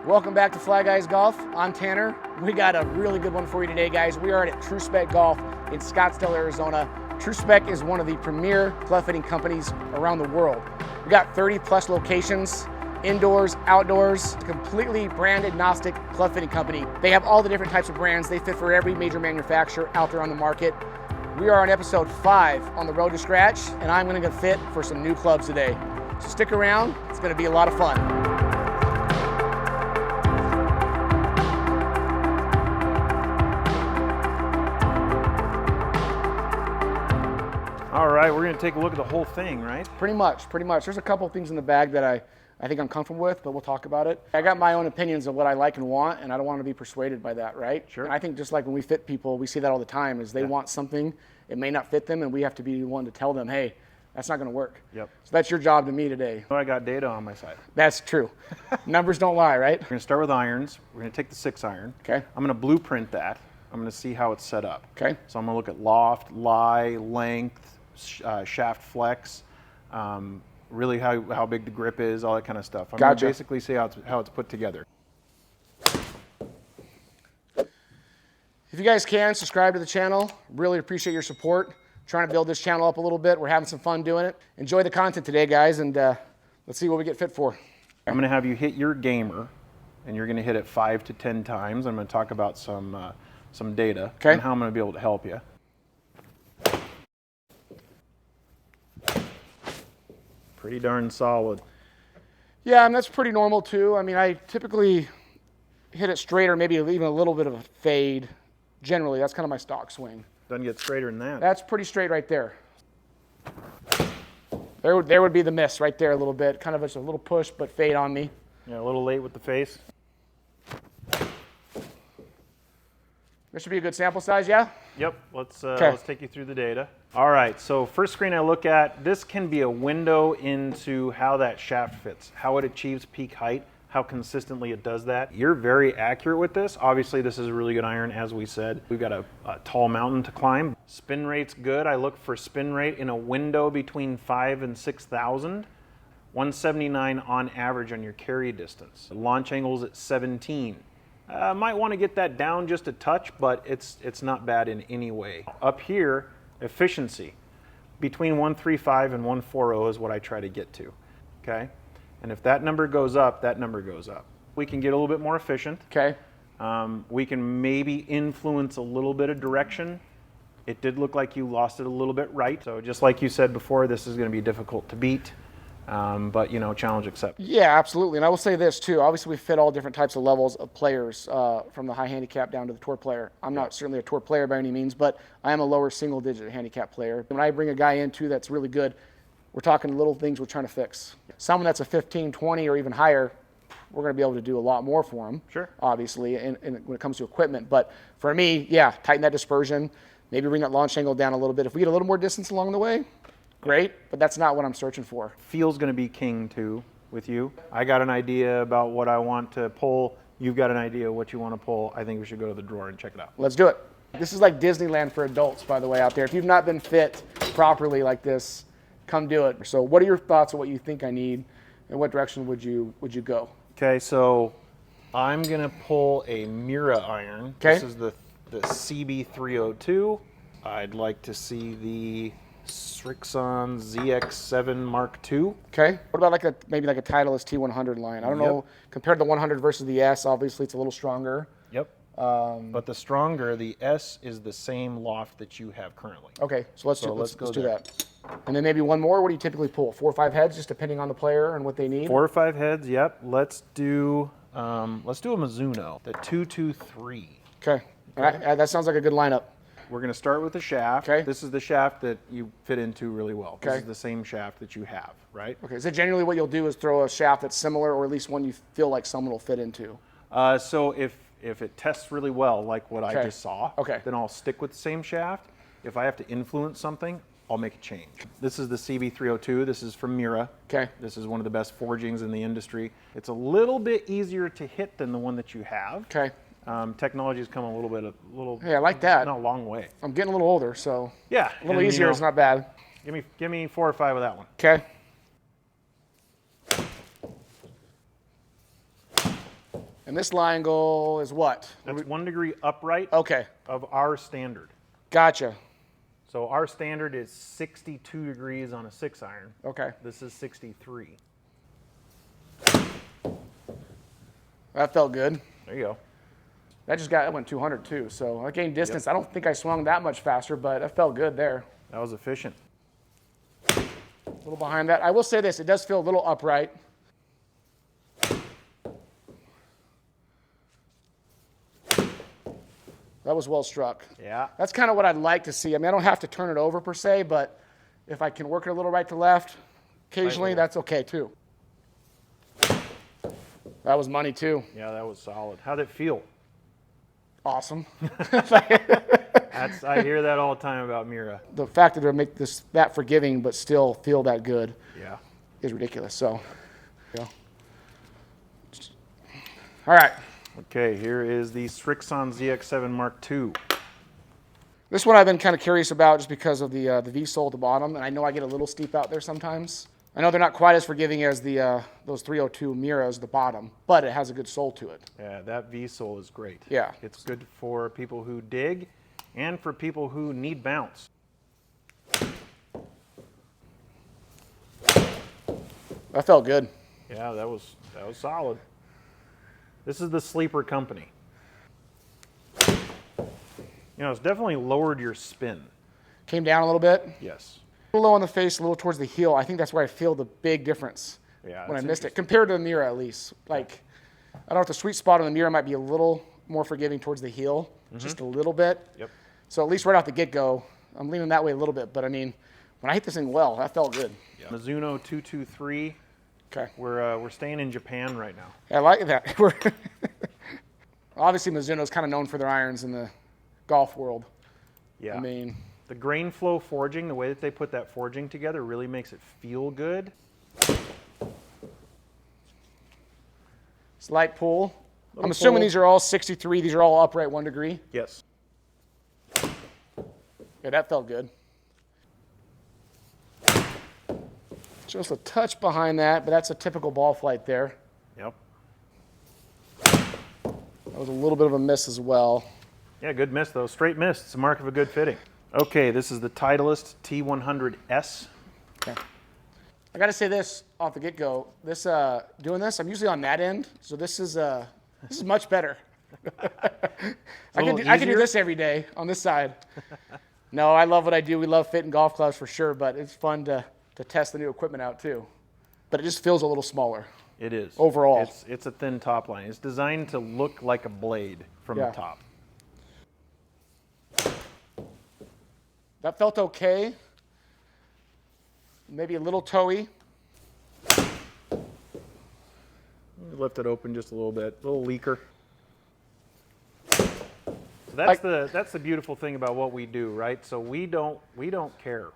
Welcome back to Fly Guys Golf. I'm Tanner. We got a really good one for you today, guys. We are at True Spec Golf in Scottsdale, Arizona. True Spec is one of the premier club fitting companies around the world. We got 30 plus locations, indoors, outdoors, completely brand agnostic club fitting company. They have all the different types of brands. They fit for every major manufacturer out there on the market. We are on episode 5 on the road to scratch, and I'm gonna go fit for some new clubs today. So stick around, it's gonna be a lot of fun. All right, we're gonna take a look at the whole thing, right? Pretty much. There's a couple of things in the bag that I think I'm comfortable with, but we'll talk about it. I got my own opinions of what I like and want, and I don't want to be persuaded by that, right? Sure. And I think just like when we fit people, we see that all the time, is they want something, it may not fit them, and we have to be the one to tell them, hey, that's not gonna work. Yep. So that's your job to me today. So I got data on my side. That's true. Numbers don't lie, right? We're gonna start with irons. We're gonna take the 6-iron. Okay. I'm gonna blueprint that. I'm gonna see how it's set up. Okay. So I'm gonna look at loft, lie, length, shaft flex, really how big the grip is, all that kind of stuff. I'm Gotcha. gonna basically see how it's put together. If you guys can, subscribe to the channel. Really appreciate your support. Trying to build this channel up a little bit. We're having some fun doing it. Enjoy the content today, guys, and let's see what we get fit for. I'm gonna have you hit your gamer, and you're gonna hit it 5 to 10 times. I'm gonna talk about some data and how I'm gonna be able to help you. Pretty darn solid. Yeah, and that's pretty normal too. I mean, I typically hit it straight or maybe even a little bit of a fade. Generally, that's kind of my stock swing. Doesn't get straighter than that. That's pretty straight right there. There would be the miss right there a little bit. Kind of just a little push, but fade on me. Yeah, a little late with the face. This should be a good sample size, yeah? Yep, let's take you through the data. All right, so first screen I look at, this can be a window into how that shaft fits, how it achieves peak height, how consistently it does that. You're very accurate with this. Obviously, this is a really good iron, as we said. We've got a tall mountain to climb. Spin rate's good. I look for spin rate in a window between 5 and 6,000. 179 on average on your carry distance. The launch angle's at 17. Might want to get that down just a touch, but it's not bad in any way. Up here, efficiency. Between 135 and 140 is what I try to get to, okay? And if that number goes up, that number goes up. We can get a little bit more efficient. Okay. We can maybe influence a little bit of direction. It did look like you lost it a little bit right. So just like you said before, this is going to be difficult to beat. But, you know, challenge accepted. Yeah, absolutely. And I will say this, too. Obviously, we fit all different types of levels of players, from the high handicap down to the tour player. I'm not certainly a tour player by any means, but I am a lower single-digit handicap player. When I bring a guy in, too, that's really good, we're talking little things we're trying to fix. Someone that's a 15, 20, or even higher, we're going to be able to do a lot more for them, Sure. obviously, and when it comes to equipment. But for me, yeah, tighten that dispersion, maybe bring that launch angle down a little bit. If we get a little more distance along the way, great, but that's not what I'm searching for. Feel's going to be king too with you. I got an idea about what I want to pull. You've got an idea what you want to pull. I think we should go to the drawer and check it out. Let's do it. This is like Disneyland for adults, by the way, out there. If you've not been fit properly like this, come do it. So what are your thoughts on what you think I need, and what direction would you go? Okay, so I'm going to pull a Mira iron. Okay. This is the CB302. I'd like to see the Srixon ZX7 Mark II. Okay. What about maybe like a Titleist T100 line? I don't know. Compared to the 100 versus the S, obviously it's a little stronger. Yep. But the stronger, the S is the same loft that you have currently. Okay, so let's do there. that. And then maybe one more. What do you typically pull? 4 or 5 heads, just depending on the player and what they need. 4 or 5 heads. Yep. Let's do a Mizuno, the 223. Okay. That sounds like a good lineup. We're going to start with the shaft. Okay. This is the shaft that you fit into really well. Okay. This is the same shaft that you have, right? Okay. So generally, what you'll do is throw a shaft that's similar, or at least one you feel like someone will fit into. So if it tests really well, like what I just saw, then I'll stick with the same shaft. If I have to influence something, I'll make a change. This is the CB302. This is from Mira. Okay. This is one of the best forgings in the industry. It's a little bit easier to hit than the one that you have. Okay. Technology's come a little. Hey, I like that. Not a long way. I'm getting a little older, so yeah, a little easier is not bad. Give me 4 or 5 of that one. Okay. And this lie angle is what? That's 1 degree upright Okay. of our standard. Gotcha. So our standard is 62 degrees on a 6-iron. Okay. This is 63. That felt good. There you go. That went 200 too, so I gained distance. Yep. I don't think I swung that much faster, but that felt good there. That was efficient. A little behind that. I will say this, it does feel a little upright. That was well struck. Yeah. That's kind of what I'd like to see. I mean, I don't have to turn it over per se, but if I can work it a little right to left, occasionally, that's okay too. That was money too. Yeah, that was solid. How'd it feel? Awesome. I hear that all the time about Mira. The fact that they make this that forgiving but still feel that good, yeah, is ridiculous. So, yeah. All right. Okay, here is the Srixon ZX7 Mark II. This one I've been kind of curious about just because of the V-sole at the bottom, and I know I get a little steep out there sometimes. I know they're not quite as forgiving as the those 302 Miras at the bottom, but it has a good sole to it. Yeah, that V-sole is great. Yeah. It's good for people who dig and for people who need bounce. That felt good. Yeah, that was solid. This is the Sleeper Company. You know, it's definitely lowered your spin. Came down a little bit. Yes. A little low on the face, a little towards the heel. I think that's where I feel the big difference when I missed it, compared to the Mira at least. Like, I don't know if the sweet spot on the Mira might be a little more forgiving towards the heel, just a little bit. Yep. So at least right off the get-go, I'm leaning that way a little bit. But I mean, when I hit this thing well, that felt good. Yeah. Mizuno 223. Okay. We're staying in Japan right now. I like that. Obviously, Mizuno's kind of known for their irons in the golf world. Yeah. I mean, the grain flow forging, the way that they put that forging together really makes it feel good. Slight pull. I'm assuming these are all 63. These are all upright 1 degree. Yes. Yeah, that felt good. Just a touch behind that, but that's a typical ball flight there. Yep. That was a little bit of a miss as well. Yeah, good miss though. Straight miss. It's a mark of a good fitting. Okay, this is the Titleist T100S. Okay. I got to say this off the get-go. This doing this, I'm usually on that end, so this is much better. I can do this every day on this side. No, I love what I do. We love fitting golf clubs for sure, but it's fun to test the new equipment out too. But it just feels a little smaller. It is. Overall. It's a thin top line. It's designed to look like a blade from the top. That felt okay. Maybe a little toey. Lift it open just a little bit. A little leaker. So that's the beautiful thing about what we do, right? So we don't care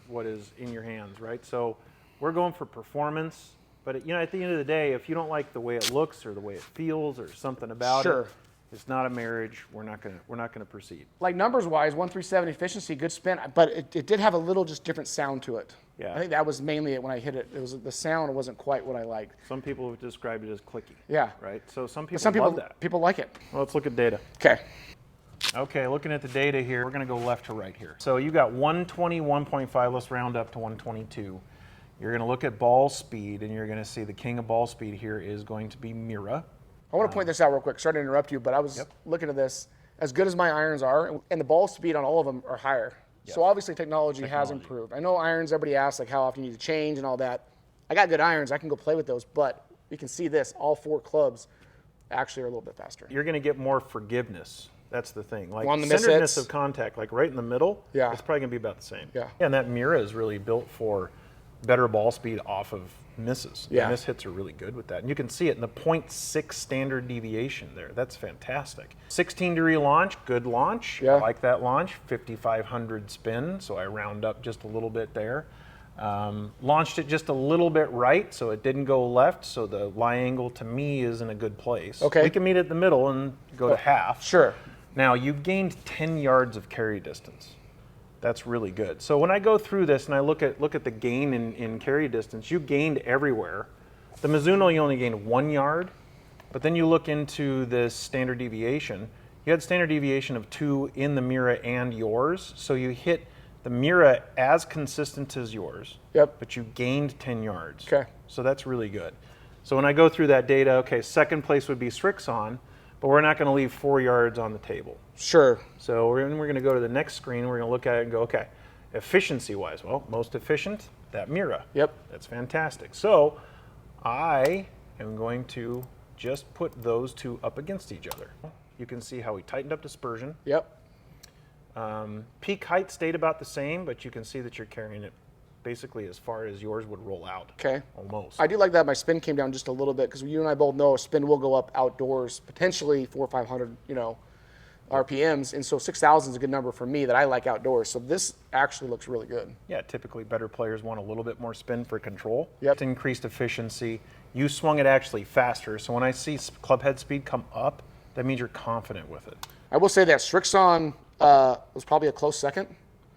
what is in your hands, right? So we're going for performance, but at the end of the day, if you don't like the way it looks or the way it feels or something about it, it's not a marriage. We're not gonna proceed. Like numbers wise, 137 efficiency, good spin, but it did have a little just different sound to it. Yeah. I think that was mainly it when I hit it. It was the sound wasn't quite what I liked. Some people have described it as clicky. Yeah. Right. So some people love that. People like it. Well, let's look at data. Okay. Okay, looking at the data here, we're going to go left to right here. So you got 121.5, let's round up to 122. You're going to look at ball speed, and you're going to see the king of ball speed here is going to be Mira. I want to point this out real quick. Sorry to interrupt you, but I was looking at this. As good as my irons are, and the ball speed on all of them are higher. Yes. So obviously technology has improved. I know irons, everybody asks like how often you need to change and all that. I got good irons, I can go play with those, but you can see this, all 4 clubs actually are a little bit faster. You're going to get more forgiveness. That's the thing. Like on the centeredness of contact, like right in the middle, it's probably going to be about the same. Yeah. And that Mira is really built for better ball speed off of misses. Yeah. And miss hits are really good with that. And you can see it in the 0.6 standard deviation there. That's fantastic. 16-degree launch, good launch. Yeah. I like that launch. 5,500 spin, so I round up just a little bit there. Launched it just a little bit right, so it didn't go left, so the lie angle to me is in a good place. Okay. We can meet at the middle and go to half. Sure. Now, you gained 10 yards of carry distance. That's really good. So when I go through this and I look at the gain in carry distance, you gained everywhere. The Mizuno, you only gained 1 yard. But then you look into this standard deviation. You had standard deviation of 2 in the Mira and yours, so you hit the Mira as consistent as yours. Yep. But you gained 10 yards. Okay. So that's really good. So when I go through that data, okay, second place would be Strixon, but we're not going to leave 4 yards on the table. Sure. So we're going to go to the next screen. We're going to look at it and go, okay, efficiency-wise, well, most efficient, that Mira. Yep. That's fantastic. So I am going to just put those two up against each other. You can see how we tightened up dispersion. Yep. Peak height stayed about the same, but you can see that you're carrying it basically as far as yours would roll out. Okay. Almost. I do like that my spin came down just a little bit because you and I both know spin will go up outdoors, potentially 400 or 500, RPMs, and so 6,000 is a good number for me that I like outdoors. So this actually looks really good. Yeah, typically better players want a little bit more spin for control. Yep. It's increased efficiency. You swung it actually faster, so when I see club head speed come up, that means you're confident with it. I will say that Strixon was probably a close second.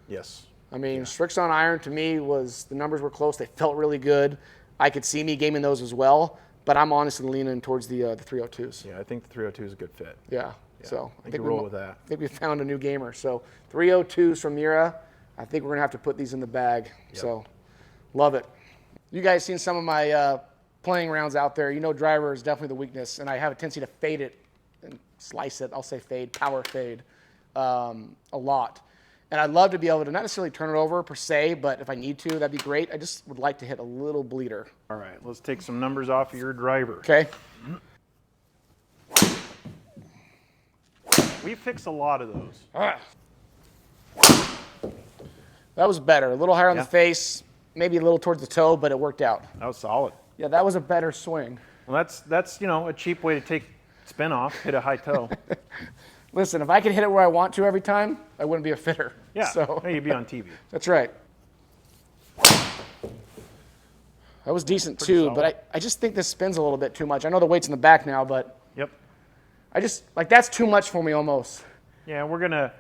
Yes. I mean, Strixon iron to me the numbers were close. They felt really good. I could see me gaming those as well, but I'm honestly leaning towards the 302s. Yeah, I think the 302 is a good fit. Yeah. So I think we roll with that. I think we found a new gamer. So 302s from Mira. I think we're gonna have to put these in the bag. Yep. So love it. You guys seen some of my playing rounds out there. Driver is definitely the weakness, and I have a tendency to fade it and slice it. I'll say fade, power fade, a lot. And I'd love to be able to not necessarily turn it over per se, but if I need to, that'd be great. I just would like to hit a little bleeder. All right, let's take some numbers off of your driver. Okay. We fix a lot of those. That was better. A little higher on the face, maybe a little towards the toe, but it worked out. That was solid. Yeah, that was a better swing. Well, that's a cheap way to take spin off, hit a high toe. Listen, if I could hit it where I want to every time, I wouldn't be a fitter. Yeah, So you'd be on TV. That's right. That was decent Pretty too, solid. but I just think this spins a little bit too much. I know the weight's in the back now, but Yep. I just that's too much for me almost. Yeah, we're gonna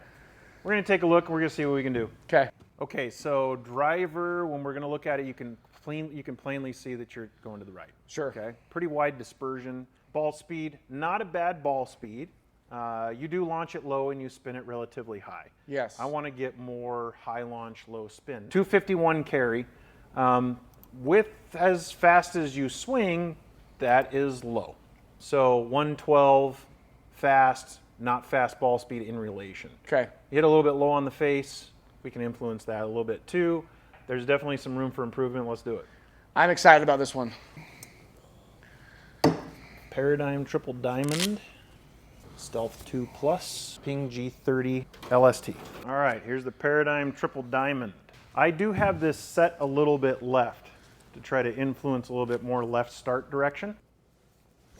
take a look. We're gonna see what we can do. Okay. Okay, so driver, when we're gonna look at it, you can plainly see that you're going to the right. Sure. Okay. Pretty wide dispersion. Ball speed, not a bad ball speed. You do launch it low and you spin it relatively high. Yes. I want to get more high launch, low spin. 251 carry. With as fast as you swing, that is low. So 112 fast, not fast ball speed in relation. Okay. You hit a little bit low on the face. We can influence that a little bit too. There's definitely some room for improvement. Let's do it. I'm excited about this one. Paradigm Triple Diamond. Stealth 2 Plus, Ping G30 LST. All right, here's the Paradigm Triple Diamond. I do have this set a little bit left to try to influence a little bit more left start direction.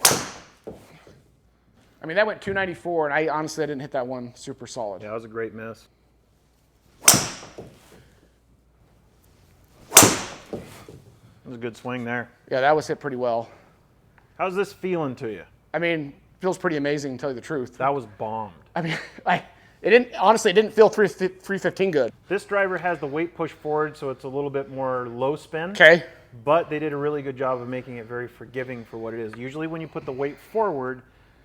I mean, that went 294, and I honestly didn't hit that one super solid. Yeah, that was a great miss. That was a good swing there. Yeah, that was hit pretty well. How's this feeling to you? I mean, feels pretty amazing, to tell you the truth. That was bombed. I mean, it didn't feel 315 good. This driver has the weight push forward, so it's a little bit more low spin. Okay. But they did a really good job of making it very forgiving for what it is. Usually when you put the weight forward,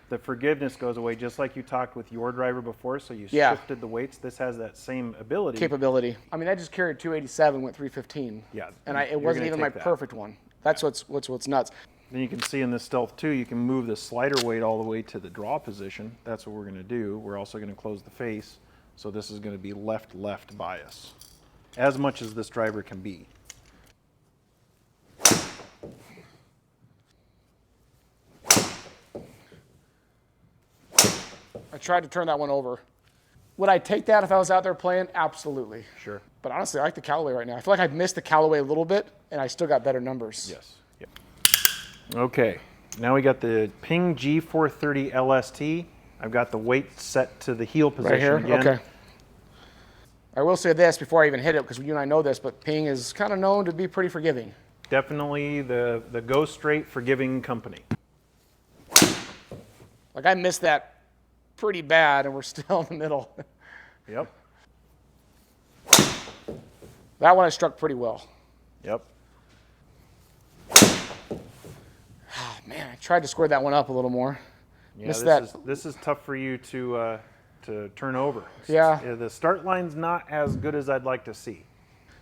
the forgiveness goes away, just like you talked with your driver before, so you shifted the weights. This has that same ability. Capability. I mean, I just carried 287, went 315. Yeah. And it wasn't even my perfect one. That's what's nuts. Then you can see in this Stealth 2, you can move the slider weight all the way to the draw position. That's what we're going to do. We're also going to close the face, so this is going to be left-left bias, as much as this driver can be. I tried to turn that one over. Would I take that if I was out there playing? Absolutely. Sure. But honestly, I like the Callaway right now. I feel like I've missed the Callaway a little bit, and I still got better numbers. Yes. Yep. Okay. Now we got the Ping G430 LST. I've got the weight set to the heel position right here? again. Okay. I will say this before I even hit it, because you and I know this, but Ping is kind of known to be pretty forgiving. Definitely the go straight forgiving company. Like I missed that pretty bad, and we're still in the middle. Yep. That one I struck pretty well. Yep. Oh, man, I tried to square that one up a little more. Yeah, this is tough for you to turn over. Yeah. The start line's not as good as I'd like to see.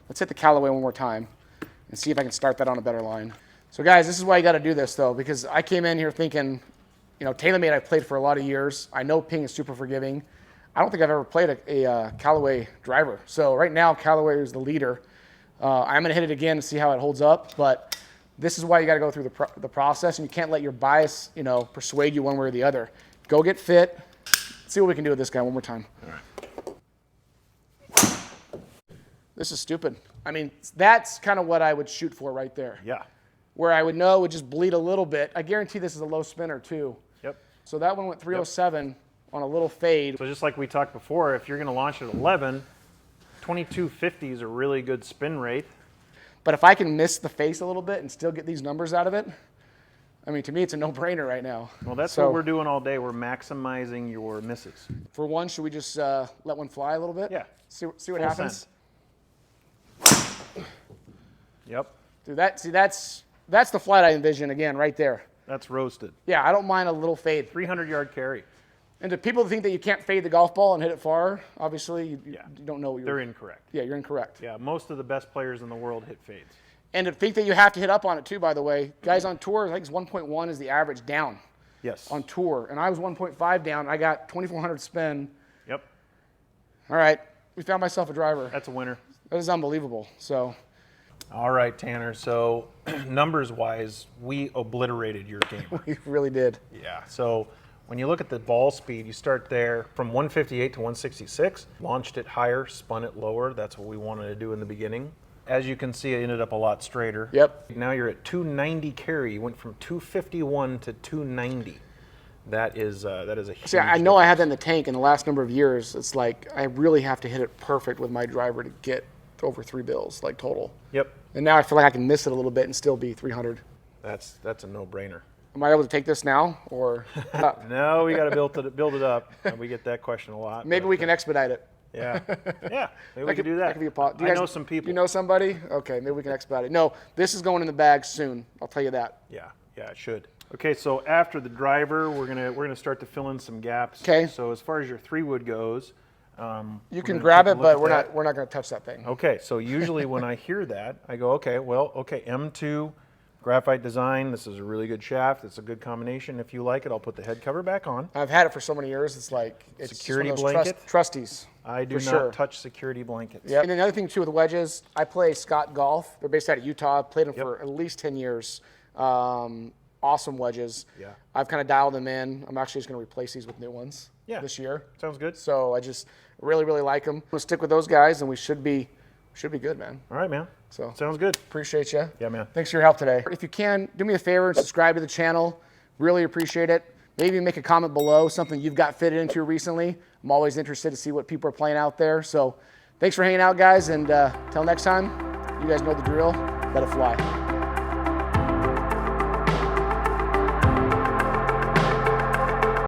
Let's hit the Callaway one more time and see if I can start that on a better line. So guys, this is why you got to do this though, because I came in here thinking, you know, TaylorMade I've played for a lot of years. I know ping is super forgiving. I don't think I've ever played a Callaway driver. So right now, Callaway is the leader. I'm going to hit it again to see how it holds up, but this is why you got to go through the process, and you can't let your bias, you know, persuade you one way or the other. Go get fit. See what we can do with this guy one more time. All right. This is stupid. I mean, that's kind of what I would shoot for right there. Yeah. Where I would know it would just bleed a little bit. I guarantee this is a low spinner too. Yep. So that one went 307 on a little fade. So just like we talked before, if you're going to launch at 11, 2250 is a really good spin rate. But if I can miss the face a little bit and still get these numbers out of it, I mean, to me, it's a no-brainer right now. Well, that's what we're doing all day. We're maximizing your misses. For one, should we just let one fly a little bit? Yeah. See what happens? Yep. Dude, that's the flight I envision again right there. That's roasted. Yeah, I don't mind a little fade. 300-yard carry. And to people who think that you can't fade the golf ball and hit it far, obviously you don't know what they're incorrect. Yeah, you're incorrect. Yeah, most of the best players in the world hit fades. And to think that you have to hit up on it too, by the way. Guys on tour, I think it's 1.1 is the average down. Yes. On tour. And I was 1.5 down. I got 2,400 spin. Yep. All right. We found myself a driver. That's a winner. That is unbelievable. So. All right, Tanner. So numbers-wise, we obliterated your game. We really did. Yeah. So when you look at the ball speed, you start there from 158 to 166, launched it higher, spun it lower. That's what we wanted to do in the beginning. As you can see, it ended up a lot straighter. Yep. Now you're at 290 carry. You went from 251 to 290. That is a huge See, I know I had that in the tank in the last number of years. It's like I really have to hit it perfect with my driver to get over 3 bills, like total. Yep. And now I feel like I can miss it a little bit and still be 300. That's a no-brainer. Am I able to take this now, or? No, we got to build it up. And we get that question a lot. Maybe we can expedite it. Yeah, yeah. Maybe we could do that. I know some people. You know somebody? Okay, maybe we can expedite it. No, this is going in the bag soon. I'll tell you that. Yeah, it should. Okay, so after the driver, we're gonna start to fill in some gaps. Okay. So as far as your 3-wood goes, you can grab it, but we're not going to touch that thing. Okay, so usually when I hear that, I go, okay, M2. Graphite design, this is a really good shaft. It's a good combination. If you like it, I'll put the head cover back on. I've had it for so many years. It's like it's security just one of those blanket. Trusties. I do not touch security blankets. Yeah. And another thing too with the wedges, I play Scott Golf. They're based out of Utah. I've played them for at least 10 years. Awesome wedges. Yeah. I've kind of dialed them in. I'm actually just going to replace these with new ones this year. Sounds good. So I just really, really like them. We'll stick with those guys, and we should be good, man. All right, man. So sounds good. Appreciate you. Yeah, man. Thanks for your help today. If you can, do me a favor and subscribe to the channel. Really appreciate it. Maybe make a comment below, something you've got fitted into recently. I'm always interested to see what people are playing out there. So thanks for hanging out, guys. And till next time, you guys know the drill. Let it fly.